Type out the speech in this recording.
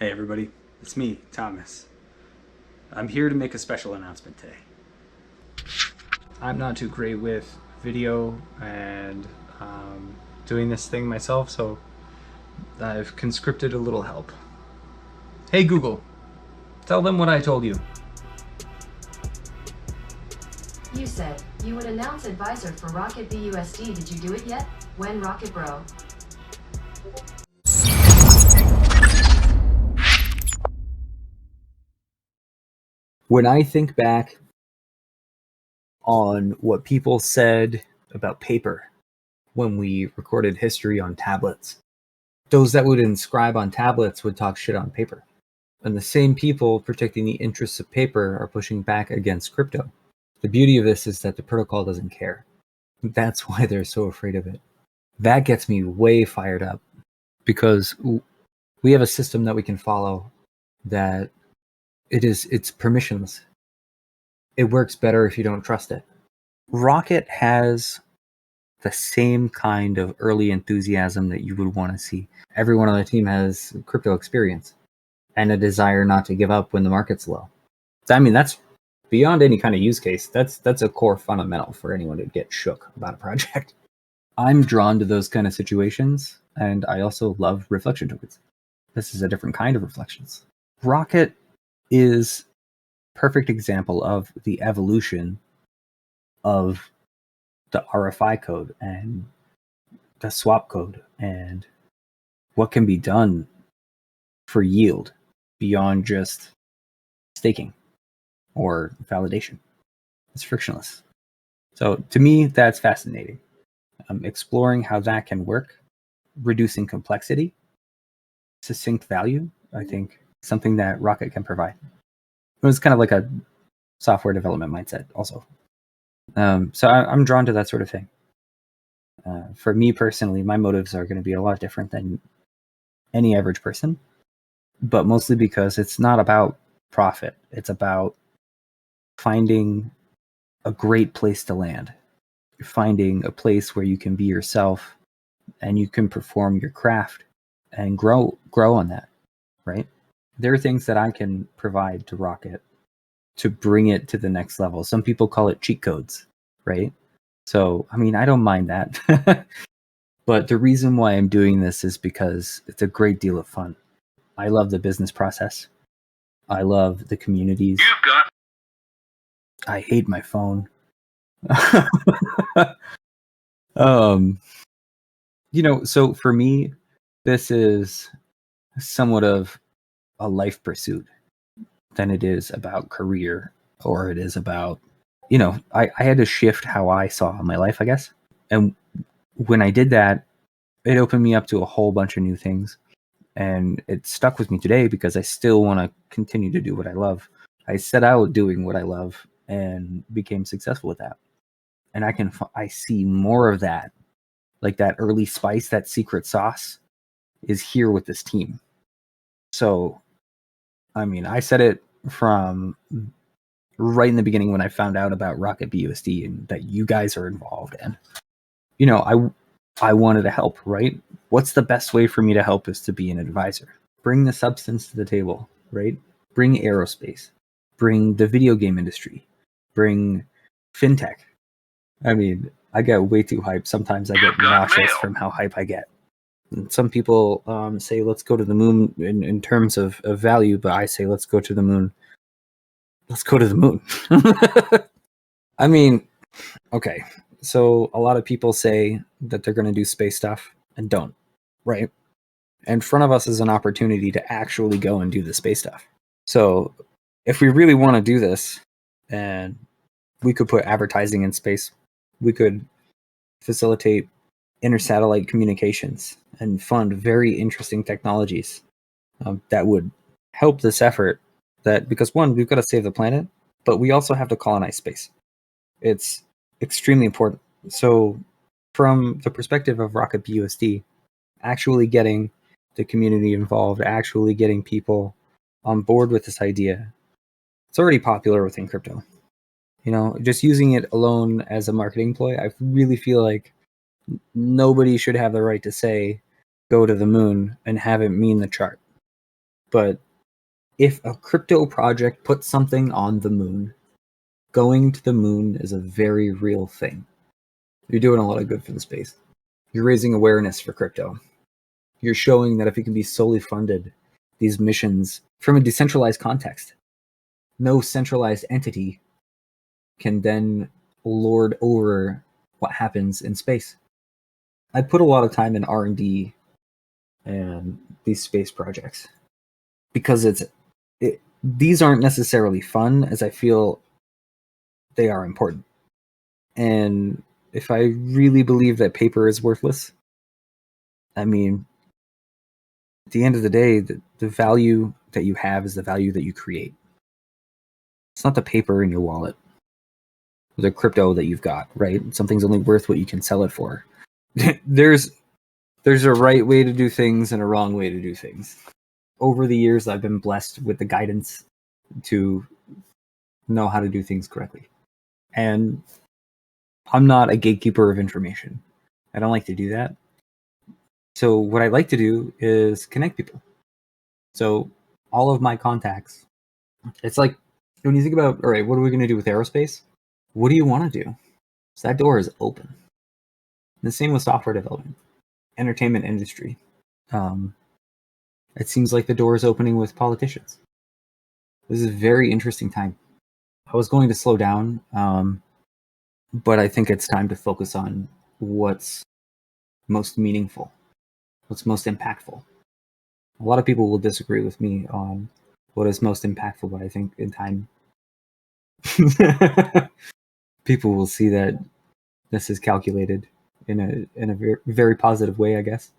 Hey everybody, it's me, Thomas. I'm here to make a special announcement today. I'm not too great with video and doing this thing myself, so I've conscripted a little help. Hey Google, tell them what I told you. You said you would announce advisor for RocketBUSD. Did you do it yet? When, Rocket Bro? When I think back on what people said about paper when we recorded history on tablets, those that would inscribe on tablets would talk shit on paper. And the same people protecting the interests of paper are pushing back against crypto. The beauty of this is that the protocol doesn't care. That's why they're so afraid of it. That gets me way fired up because we have a system that we can follow that it's permissionless. It works better if you don't trust it. Rocket has the same kind of early enthusiasm that you would want to see. Everyone on the team has crypto experience and a desire not to give up when the market's low. I mean, that's beyond any kind of use case. That's a core fundamental for anyone to get shook about a project. I'm drawn to those kind of situations, and I also love reflection tokens. This is a different kind of reflections. Rocket is perfect example of the evolution of the RFI code and the swap code and what can be done for yield beyond just staking or validation. It's frictionless. So to me, that's fascinating. Exploring how that can work, reducing complexity, succinct value, I think something that Rocket can provide. It was kind of like a software development mindset also. So I'm drawn to that sort of thing. For me personally, my motives are going to be a lot different than any average person, but mostly because it's not about profit. It's about finding a great place to land, finding a place where you can be yourself and you can perform your craft and grow on that, right? There are things that I can provide to Rocket to bring it to the next level. Some people call it cheat codes, right? So, I mean, I don't mind that. But the reason why I'm doing this is because it's a great deal of fun. I love the business process. I love the communities. I hate my phone. So for me, this is somewhat of a life pursuit than it is about career or it is about, I had to shift how I saw my life, I guess. And when I did that, it opened me up to a whole bunch of new things. And it stuck with me today because I still want to continue to do what I love. I set out doing what I love and became successful with that. And I see more of that, like that early spice, that secret sauce is here with this team. So, I mean, I said it from right in the beginning when I found out about RocketBUSD and that you guys are involved. And, I wanted to help, right? What's the best way for me to help is to be an advisor. Bring the substance to the table, right? Bring aerospace, bring the video game industry, bring fintech. I mean, I get way too hyped. Sometimes I get nauseous from how hype I get. And some people say, let's go to the moon in terms of value, but I say, let's go to the moon. Let's go to the moon. I mean, okay. So a lot of people say that they're going to do space stuff and don't, right? In front of us is an opportunity to actually go and do the space stuff. So if we really want to do this, and we could put advertising in space, we could facilitate intersatellite communications and fund very interesting technologies that would help this effort. That because one, we've got to save the planet, but we also have to colonize space. It's extremely important. So from the perspective of RocketBUSD, actually getting the community involved, actually getting people on board with this idea, it's already popular within crypto. Just using it alone as a marketing ploy, I really feel like nobody should have the right to say, go to the moon and have it mean the chart. But if a crypto project puts something on the moon, going to the moon is a very real thing. You're doing a lot of good for the space. You're raising awareness for crypto. You're showing that if it can be solely funded, these missions from a decentralized context, no centralized entity can then lord over what happens in space. I put a lot of time in R&D and these space projects because these aren't necessarily fun, as I feel they are important. And if I really believe that paper is worthless, I mean, at the end of the day, the value that you have is the value that you create. It's not the paper in your wallet, the crypto that you've got, right? Something's only worth what you can sell it for. There's a right way to do things and a wrong way to do things. Over the years, I've been blessed with the guidance to know how to do things correctly. And I'm not a gatekeeper of information. I don't like to do that. So what I like to do is connect people. So all of my contacts, it's like when you think about, all right, what are we going to do with aerospace? What do you want to do? So that door is open. The same with software development, entertainment industry. It seems like the door is opening with politicians. This is a very interesting time. I was going to slow down, but I think it's time to focus on what's most meaningful, what's most impactful. A lot of people will disagree with me on what is most impactful, but I think in time, people will see that this is calculated in a very, very positive way, I guess.